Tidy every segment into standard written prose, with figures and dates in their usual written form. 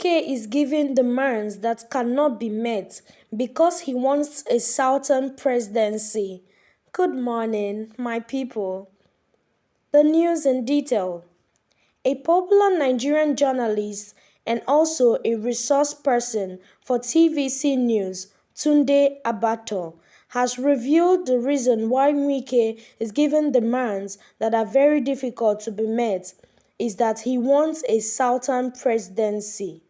Wike is giving demands that cannot be met because he wants a Southern presidency. Good morning, my people. The news in detail. A popular Nigerian journalist and also a resource person for TVC News, Tunde Abato, has revealed the reason why Wike is giving demands that are very difficult to be met is that he wants a Southern presidency.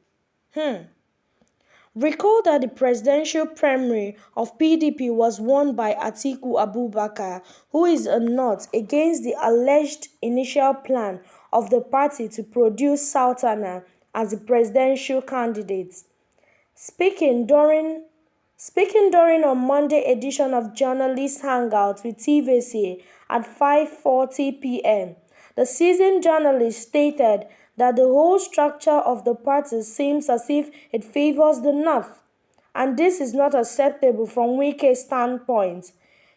Recall that the presidential primary of PDP was won by Atiku Abubakar, who is a nut against the alleged initial plan of the party to produce Sultana as the presidential candidate. Speaking during a Monday edition of Journalist Hangout with TVC at 5:40 p.m., the seasoned journalist stated that the whole structure of the party seems as if it favors the North, and this is not acceptable from Wike's standpoint.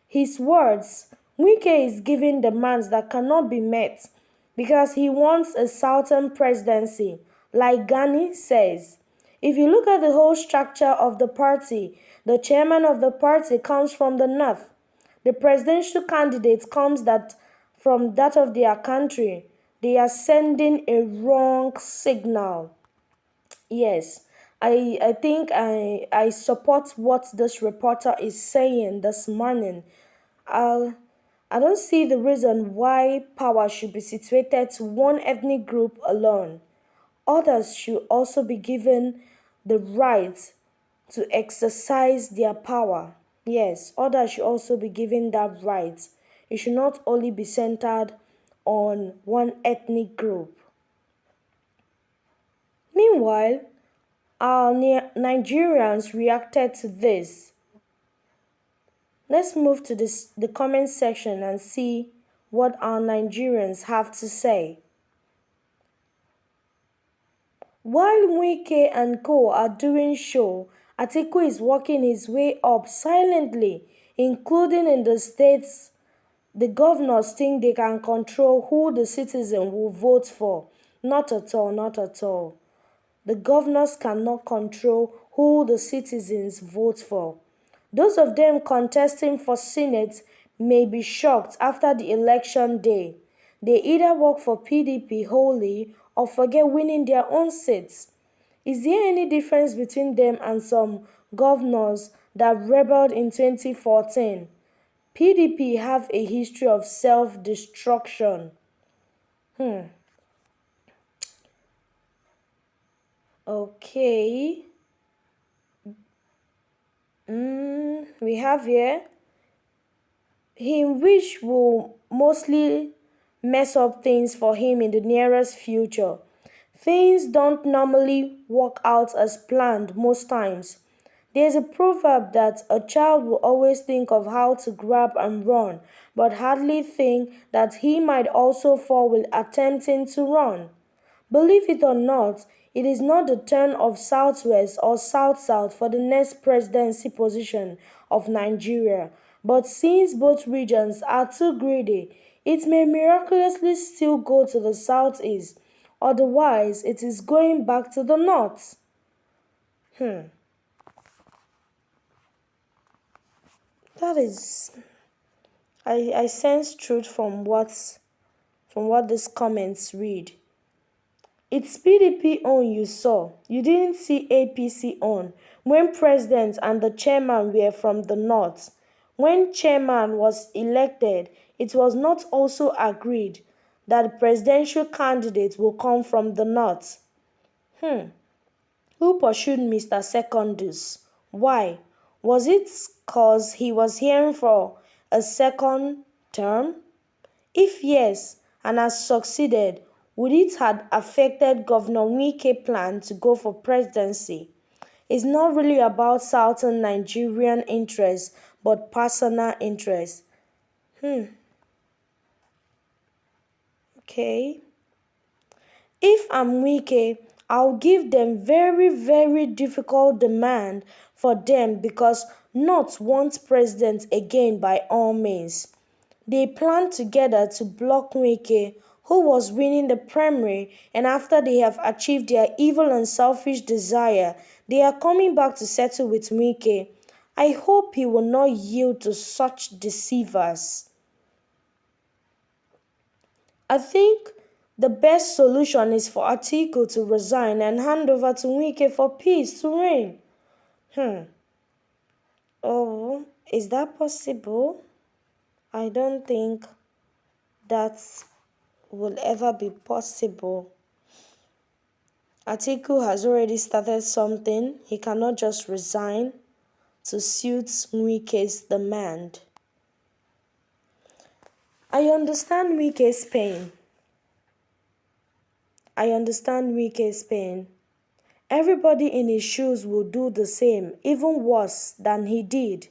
His words: Wike is giving demands that cannot be met because he wants a Southern presidency, like Gani says. If you look at the whole structure of the party, the chairman of the party comes from the North. The presidential candidate comes from that of their country. They are sending a wrong signal. Yes, I think I support what this reporter is saying this morning. I'll, I don't see the reason why power should be situated to one ethnic group alone. Others should also be given the right to exercise their power. Yes, others should also be given that right. It should not only be centered on one ethnic group. Meanwhile, our Nigerians reacted to this. Let's move to the comment section and see what our Nigerians have to say. While Wike and co are doing show, Atiku is working his way up silently, including in the states. The governors think they can control who the citizen will vote for. Not at all, not at all. The governors cannot control who the citizens vote for. Those of them contesting for Senate may be shocked after the election day. They either work for PDP wholly or forget winning their own seats. Is there any difference between them and some governors that rebelled in 2014? PDP have a history of self-destruction. Okay. We have here him which will mostly mess up things for him in the nearest future. Things don't normally work out as planned most times. There's a proverb that a child will always think of how to grab and run, but hardly think that he might also fall while attempting to run. Believe it or not, it is not the turn of Southwest or South-South for the next presidency position of Nigeria, but since both regions are too greedy, it may miraculously still go to the Southeast, otherwise it is going back to the North. That is, I sense truth from what these comments read. It's PDP on you saw. You didn't see APC on when president and the chairman were from the north. When chairman was elected, it was not also agreed that the presidential candidate will come from the north. Who pursued Mr. Secondus? Why? Was it cause he was hearing for a second term? If yes, and has succeeded, would it have affected Governor Wike's plan to go for presidency? It's not really about Southern Nigerian interests, but personal interests. Okay. If I'm Wike, I'll give them very, very difficult demand for them because North wants president again by all means. They plan together to block Wike, who was winning the primary, and after they have achieved their evil and selfish desire, they are coming back to settle with Wike. I hope he will not yield to such deceivers. I think the best solution is for Atiku to resign and hand over to Wike for peace to reign. Oh, is that possible? I don't think that will ever be possible. Atiku has already started something. He cannot just resign to suit Wike's demand. I understand Wike's pain. Everybody in his shoes will do the same, even worse than he did.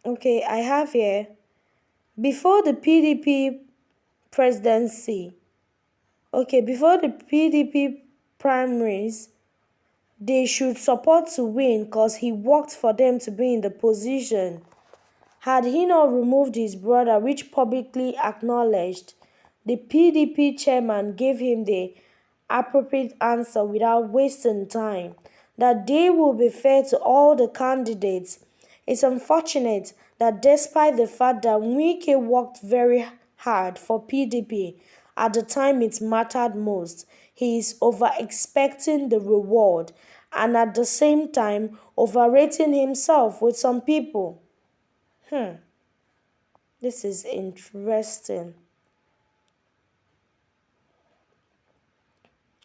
Okay, I have here, before the PDP presidency, before the PDP primaries, they should support to win because he worked for them to be in the position. Had he not removed his brother, which publicly acknowledged, the PDP chairman gave him the appropriate answer without wasting time, that they will be fair to all the candidates. It's unfortunate that despite the fact that Wike worked very hard for PDP at the time it mattered most, he is over-expecting the reward and at the same time overrating himself with some people. This is interesting.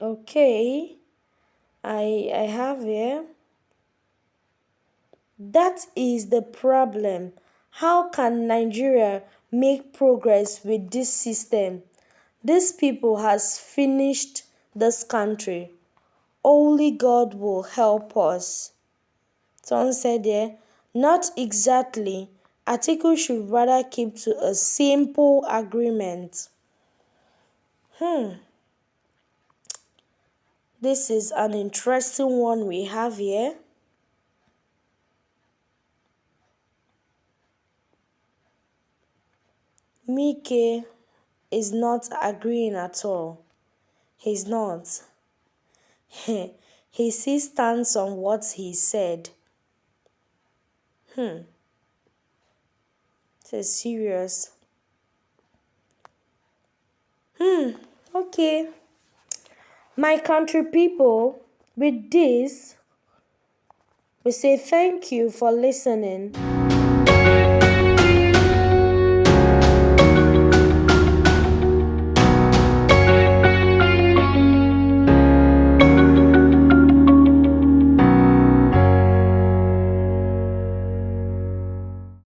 Okay, I have here. That is the problem. How can Nigeria make progress with this system? These people has finished this country. Only God will help us. Someone said there, not exactly. Atiku should rather keep to a simple agreement. This is an interesting one we have here. Wike is not agreeing at all. He's not. He still stands on what he said. This is serious. Okay. My country people, with this, we say thank you for listening.